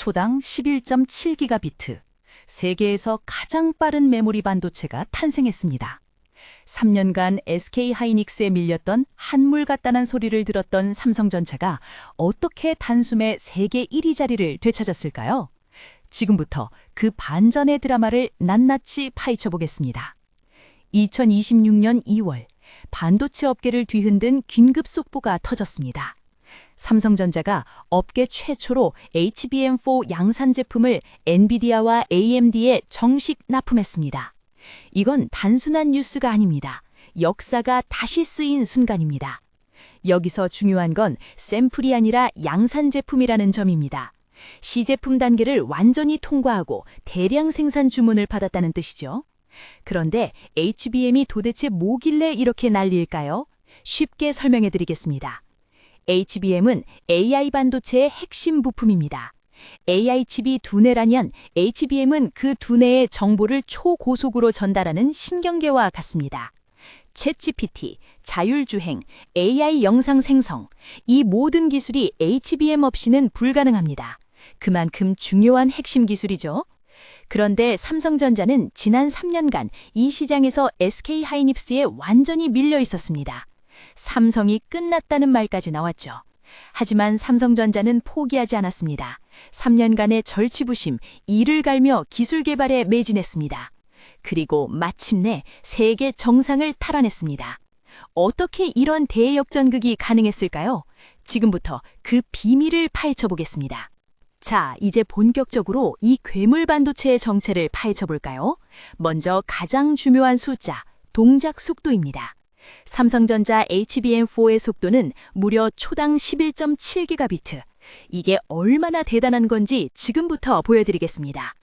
초당 11.7기가비트, 세계에서 가장 빠른 메모리 반도체가 탄생했습니다. 3년간 SK하이닉스에 밀렸던 한물 같다는 소리를 들었던 삼성전자가 어떻게 단숨에 세계 1위 자리를 되찾았을까요? 지금부터 그 반전의 드라마를 낱낱이 파헤쳐 보겠습니다. 2026년 2월, 반도체 업계를 뒤흔든 긴급 속보가 터졌습니다. 삼성전자가 업계 최초로 HBM4 양산 제품을 엔비디아와 AMD에 정식 납품했습니다. 이건 단순한 뉴스가 아닙니다. 역사가 다시 쓰인 순간입니다. 여기서 중요한 건 샘플이 아니라 양산 제품이라는 점입니다. 시제품 단계를 완전히 통과하고 대량 생산 주문을 받았다는 뜻이죠. 그런데 HBM이 도대체 뭐길래 이렇게 난리일까요? 쉽게 설명해 드리겠습니다. HBM은 AI 반도체의 핵심 부품입니다. AI 칩이 두뇌라면 HBM은 그 두뇌의 정보를 초고속으로 전달하는 신경계와 같습니다. 챗GPT, 자율주행, AI 영상 생성, 이 모든 기술이 HBM 없이는 불가능합니다. 그만큼 중요한 핵심 기술이죠. 그런데 삼성전자는 지난 3년간 이 시장에서 SK하이닉스에 완전히 밀려 있었습니다. 삼성이 끝났다는 말까지 나왔죠. 하지만 삼성전자는 포기하지 않았습니다. 3년간의 절치부심, 이를 갈며 기술 개발에 매진했습니다. 그리고 마침내 세계 정상을 탈환했습니다. 어떻게 이런 대역전극이 가능했을까요? 지금부터 그 비밀을 파헤쳐 보겠습니다. 자, 이제 본격적으로 이 괴물 반도체의 정체를 파헤쳐 볼까요? 먼저 가장 중요한 숫자, 동작 속도입니다. 삼성전자 HBM4의 속도는 무려 초당 11.7기가비트. 이게 얼마나 대단한 건지 지금부터 보여드리겠습니다.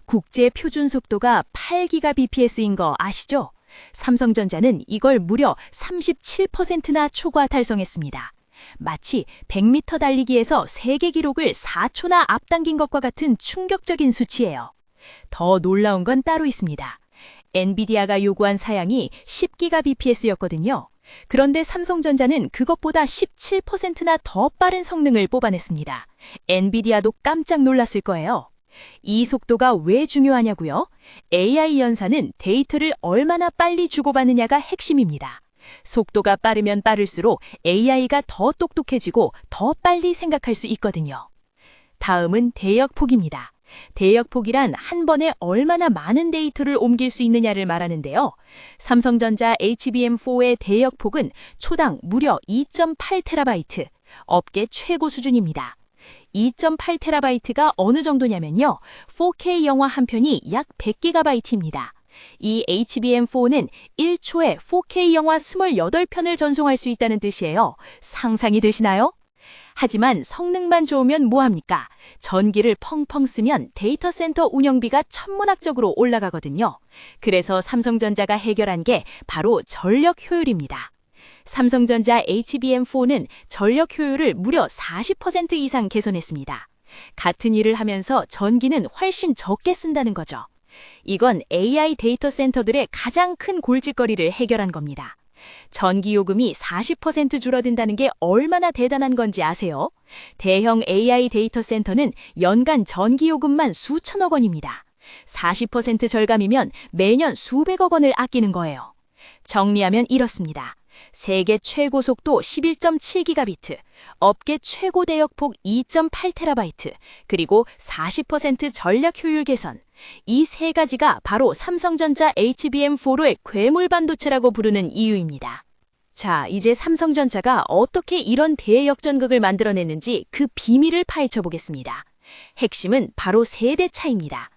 국제 표준 속도가 8기가bps인 거 아시죠? 삼성전자는 이걸 무려 37%나 초과 달성했습니다. 마치 100m 달리기에서 세계 기록을 4초나 앞당긴 것과 같은 충격적인 수치예요. 더 놀라운 건 따로 있습니다. 엔비디아가 요구한 사양이 10기가bps였거든요. 그런데 삼성전자는 그것보다 17%나 더 빠른 성능을 뽑아냈습니다. 엔비디아도 깜짝 놀랐을 거예요. 이 속도가 왜 중요하냐고요? AI 연산은 데이터를 얼마나 빨리 주고받느냐가 핵심입니다. 속도가 빠르면 빠를수록 AI가 더 똑똑해지고 더 빨리 생각할 수 있거든요. 다음은 대역폭입니다. 대역폭이란 한 번에 얼마나 많은 데이터를 옮길 수 있느냐를 말하는데요. 삼성전자 HBM4의 대역폭은 초당 무려 2.8TB, 업계 최고 수준입니다. 2.8TB가 어느 정도냐면요. 4K 영화 한 편이 약 100GB입니다. 이 HBM4는 1초에 4K 영화 28편을 전송할 수 있다는 뜻이에요. 상상이 되시나요? 하지만 성능만 좋으면 뭐합니까? 전기를 펑펑 쓰면 데이터 센터 운영비가 천문학적으로 올라가거든요. 그래서 삼성전자가 해결한 게 바로 전력 효율입니다. 삼성전자 HBM4는 전력 효율을 무려 40% 이상 개선했습니다. 같은 일을 하면서 전기는 훨씬 적게 쓴다는 거죠. 이건 AI 데이터 센터들의 가장 큰 골칫거리를 해결한 겁니다. 전기 요금이 40% 줄어든다는 게 얼마나 대단한 건지 아세요? 대형 AI 데이터 센터는 연간 전기 요금만 수천억 원입니다. 40% 절감이면 매년 수백억 원을 아끼는 거예요. 정리하면 이렇습니다. 세계 최고 속도 11.7기가비트, 업계 최고 대역폭 2.8TB, 그리고 40% 전력 효율 개선. 이 세 가지가 바로 삼성전자 HBM4를 괴물 반도체라고 부르는 이유입니다. 자, 이제 삼성전자가 어떻게 이런 대역전극을 만들어냈는지 그 비밀을 파헤쳐 보겠습니다. 핵심은 바로 세대 차이입니다.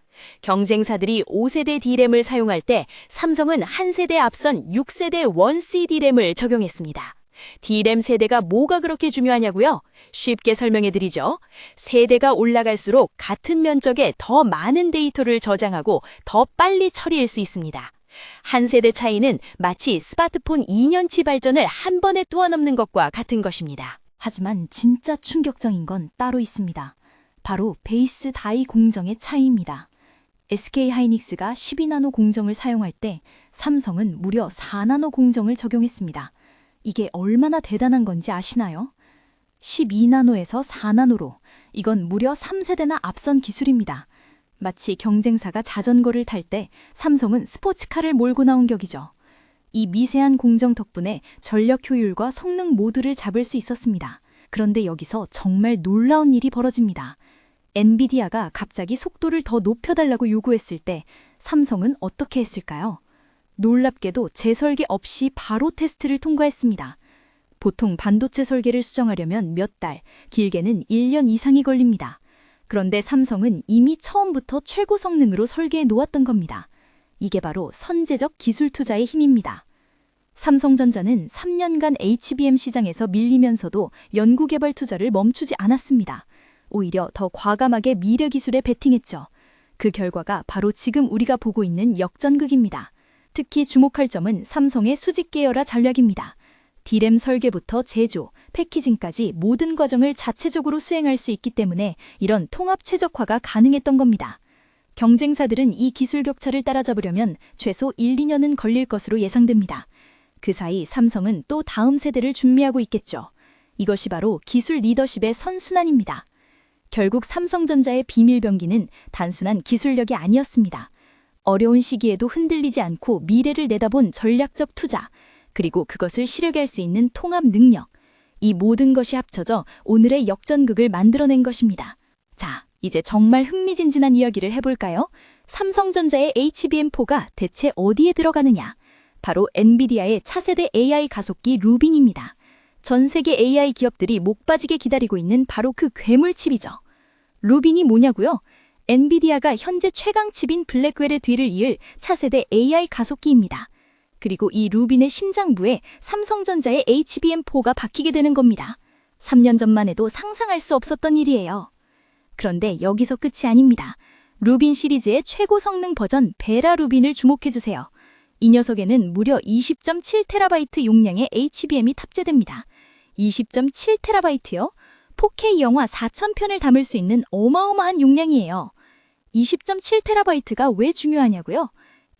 경쟁사들이 5세대 D램을 사용할 때 삼성은 한 세대 앞선 6세대 1C D램을 적용했습니다. D램 세대가 뭐가 그렇게 중요하냐고요? 쉽게 설명해 드리죠. 세대가 올라갈수록 같은 면적에 더 많은 데이터를 저장하고 더 빨리 처리할 수 있습니다. 한 세대 차이는 마치 스마트폰 2년치 발전을 한 번에 뛰어넘는 것과 같은 것입니다. 하지만 진짜 충격적인 건 따로 있습니다. 바로 베이스 다이 공정의 차이입니다. SK하이닉스가 12나노 공정을 사용할 때 삼성은 무려 4나노 공정을 적용했습니다. 이게 얼마나 대단한 건지 아시나요? 12나노에서 4나노로 이건 무려 3세대나 앞선 기술입니다. 마치 경쟁사가 자전거를 탈 때 삼성은 스포츠카를 몰고 나온 격이죠. 이 미세한 공정 덕분에 전력 효율과 성능 모두를 잡을 수 있었습니다. 그런데 여기서 정말 놀라운 일이 벌어집니다. 엔비디아가 갑자기 속도를 더 높여달라고 요구했을 때 삼성은 어떻게 했을까요? 놀랍게도 재설계 없이 바로 테스트를 통과했습니다. 보통 반도체 설계를 수정하려면 몇 달, 길게는 1년 이상이 걸립니다. 그런데 삼성은 이미 처음부터 최고 성능으로 설계해 놓았던 겁니다. 이게 바로 선제적 기술 투자의 힘입니다. 삼성전자는 3년간 HBM 시장에서 밀리면서도 연구개발 투자를 멈추지 않았습니다. 오히려 더 과감하게 미래 기술에 베팅했죠. 그 결과가 바로 지금 우리가 보고 있는 역전극입니다. 특히 주목할 점은 삼성의 수직 계열화 전략입니다. D램 설계부터 제조, 패키징까지 모든 과정을 자체적으로 수행할 수 있기 때문에 이런 통합 최적화가 가능했던 겁니다. 경쟁사들은 이 기술 격차를 따라잡으려면 최소 1, 2년은 걸릴 것으로 예상됩니다. 그 사이 삼성은 또 다음 세대를 준비하고 있겠죠. 이것이 바로 기술 리더십의 선순환입니다. 결국 삼성전자의 비밀병기는 단순한 기술력이 아니었습니다. 어려운 시기에도 흔들리지 않고 미래를 내다본 전략적 투자, 그리고 그것을 실현할 수 있는 통합 능력. 이 모든 것이 합쳐져 오늘의 역전극을 만들어낸 것입니다. 자, 이제 정말 흥미진진한 이야기를 해볼까요? 삼성전자의 HBM4가 대체 어디에 들어가느냐? 바로 엔비디아의 차세대 AI 가속기 루빈입니다. 전 세계 AI 기업들이 목 빠지게 기다리고 있는 바로 그 괴물칩이죠. 루빈이 뭐냐고요? 엔비디아가 현재 최강칩인 블랙웰의 뒤를 이을 차세대 AI 가속기입니다. 그리고 이 루빈의 심장부에 삼성전자의 HBM4가 박히게 되는 겁니다. 3년 전만 해도 상상할 수 없었던 일이에요. 그런데 여기서 끝이 아닙니다. 루빈 시리즈의 최고 성능 버전 베라 루빈을 주목해주세요. 이 녀석에는 무려 20.7TB 용량의 HBM이 탑재됩니다. 20.7TB요? 4K 영화 4,000편을 담을 수 있는 어마어마한 용량이에요. 20.7TB가 왜 중요하냐고요?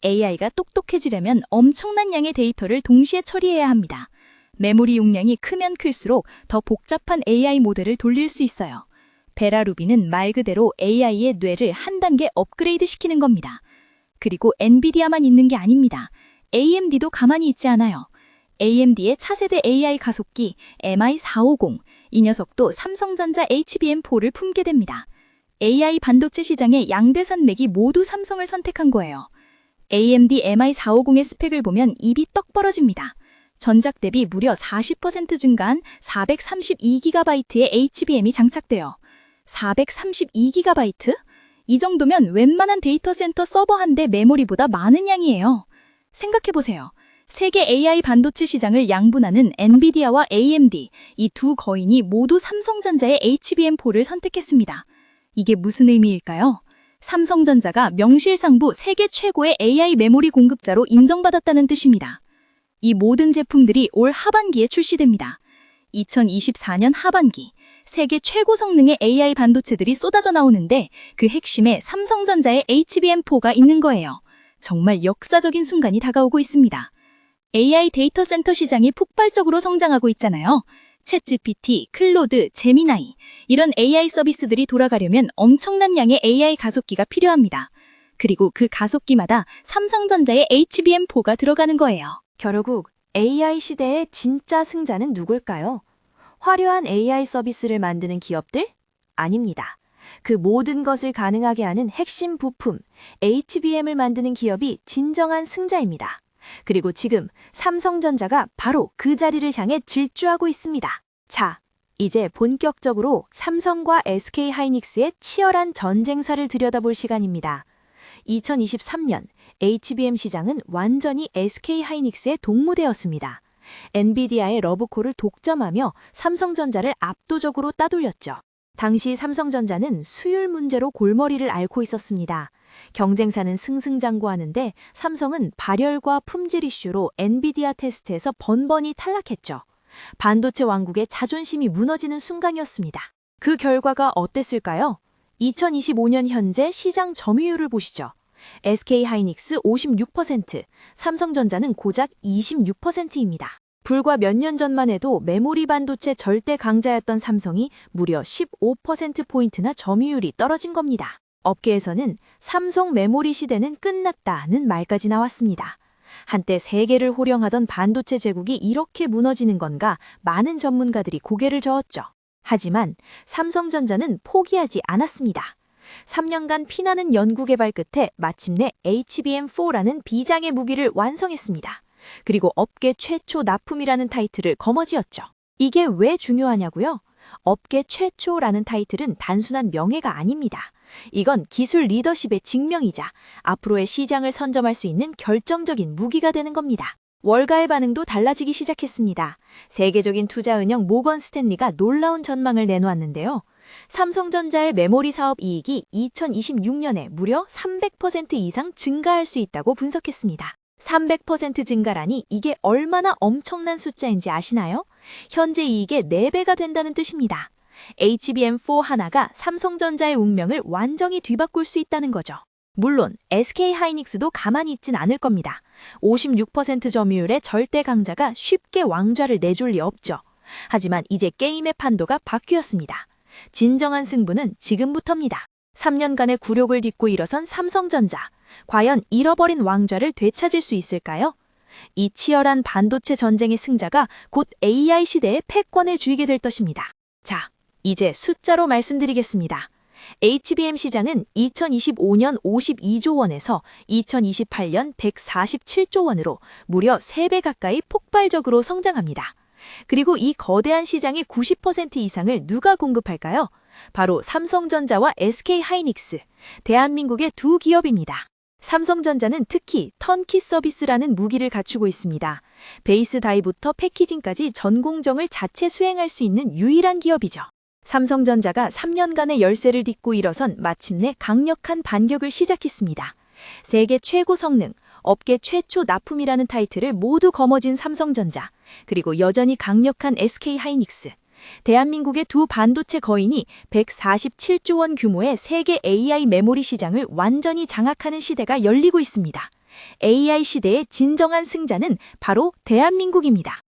AI가 똑똑해지려면 엄청난 양의 데이터를 동시에 처리해야 합니다. 메모리 용량이 크면 클수록 더 복잡한 AI 모델을 돌릴 수 있어요. 베라 루빈은 말 그대로 AI의 뇌를 한 단계 업그레이드 시키는 겁니다. 그리고 엔비디아만 있는 게 아닙니다. AMD도 가만히 있지 않아요. AMD의 차세대 AI 가속기 MI450, 이 녀석도 삼성전자 HBM4를 품게 됩니다. AI 반도체 시장의 양대 산맥이 모두 삼성을 선택한 거예요. AMD MI450의 스펙을 보면 입이 떡 벌어집니다. 전작 대비 무려 40% 증가한 432GB의 HBM이 장착돼요. 432GB? 이 정도면 웬만한 데이터 센터 서버 한 대 메모리보다 많은 양이에요. 생각해보세요. 세계 AI 반도체 시장을 양분하는 엔비디아와 AMD, 이 두 거인이 모두 삼성전자의 HBM4를 선택했습니다. 이게 무슨 의미일까요? 삼성전자가 명실상부 세계 최고의 AI 메모리 공급자로 인정받았다는 뜻입니다. 이 모든 제품들이 올 하반기에 출시됩니다. 2024년 하반기, 세계 최고 성능의 AI 반도체들이 쏟아져 나오는데 그 핵심에 삼성전자의 HBM4가 있는 거예요. 정말 역사적인 순간이 다가오고 있습니다. AI 데이터 센터 시장이 폭발적으로 성장하고 있잖아요. 챗GPT, 클로드, 제미나이, 이런 AI 서비스들이 돌아가려면 엄청난 양의 AI 가속기가 필요합니다. 그리고 그 가속기마다 삼성전자의 HBM4가 들어가는 거예요. 결국 AI 시대의 진짜 승자는 누굴까요? 화려한 AI 서비스를 만드는 기업들? 아닙니다. 그 모든 것을 가능하게 하는 핵심 부품, HBM을 만드는 기업이 진정한 승자입니다. 그리고 지금 삼성전자가 바로 그 자리를 향해 질주하고 있습니다. 자, 이제 본격적으로 삼성과 SK하이닉스의 치열한 전쟁사를 들여다볼 시간입니다. 2023년 HBM 시장은 완전히 SK하이닉스의 동무되었습니다. 엔비디아의 러브콜을 독점하며 삼성전자를 압도적으로 따돌렸죠. 당시 삼성전자는 수율 문제로 골머리를 앓고 있었습니다. 경쟁사는 승승장구하는데 삼성은 발열과 품질 이슈로 엔비디아 테스트에서 번번이 탈락했죠. 반도체 왕국의 자존심이 무너지는 순간이었습니다. 그 결과가 어땠을까요? 2025년 현재 시장 점유율을 보시죠. SK하이닉스 56%, 삼성전자는 고작 26%입니다. 불과 몇 년 전만 해도 메모리 반도체 절대 강자였던 삼성이 무려 15%포인트나 점유율이 떨어진 겁니다. 업계에서는 삼성 메모리 시대는 끝났다는 말까지 나왔습니다. 한때 세계를 호령하던 반도체 제국이 이렇게 무너지는 건가 많은 전문가들이 고개를 저었죠. 하지만 삼성전자는 포기하지 않았습니다. 3년간 피나는 연구개발 끝에 마침내 HBM4라는 비장의 무기를 완성했습니다. 그리고 업계 최초 납품이라는 타이틀을 거머쥐었죠. 이게 왜 중요하냐고요? 업계 최초라는 타이틀은 단순한 명예가 아닙니다. 이건 기술 리더십의 증명이자 앞으로의 시장을 선점할 수 있는 결정적인 무기가 되는 겁니다. 월가의 반응도 달라지기 시작했습니다. 세계적인 투자은행 모건 스탠리가 놀라운 전망을 내놓았는데요. 삼성전자의 메모리 사업 이익이 2026년에 무려 300% 이상 증가할 수 있다고 분석했습니다. 300% 증가라니 이게 얼마나 엄청난 숫자인지 아시나요? 현재 이익의 4배가 된다는 뜻입니다. HBM4 하나가 삼성전자의 운명을 완전히 뒤바꿀 수 있다는 거죠. 물론 SK하이닉스도 가만히 있진 않을 겁니다. 56% 점유율의 절대 강자가 쉽게 왕좌를 내줄 리 없죠. 하지만 이제 게임의 판도가 바뀌었습니다. 진정한 승부는 지금부터입니다. 3년간의 굴욕을 딛고 일어선 삼성전자. 과연 잃어버린 왕좌를 되찾을 수 있을까요? 이 치열한 반도체 전쟁의 승자가 곧 AI 시대의 패권을 쥐게 될 것입니다. 자, 이제 숫자로 말씀드리겠습니다. HBM 시장은 2025년 52조 원에서 2028년 147조 원으로 무려 3배 가까이 폭발적으로 성장합니다. 그리고 이 거대한 시장의 90% 이상을 누가 공급할까요? 바로 삼성전자와 SK하이닉스, 대한민국의 두 기업입니다. 삼성전자는 특히 턴키 서비스라는 무기를 갖추고 있습니다. 베이스 다이부터 패키징까지 전 공정을 자체 수행할 수 있는 유일한 기업이죠. 삼성전자가 3년간의 열세를 딛고 일어선 마침내 강력한 반격을 시작했습니다. 세계 최고 성능, 업계 최초 납품이라는 타이틀을 모두 거머쥔 삼성전자, 그리고 여전히 강력한 SK하이닉스, 대한민국의 두 반도체 거인이 147조 원 규모의 세계 AI 메모리 시장을 완전히 장악하는 시대가 열리고 있습니다. AI 시대의 진정한 승자는 바로 대한민국입니다.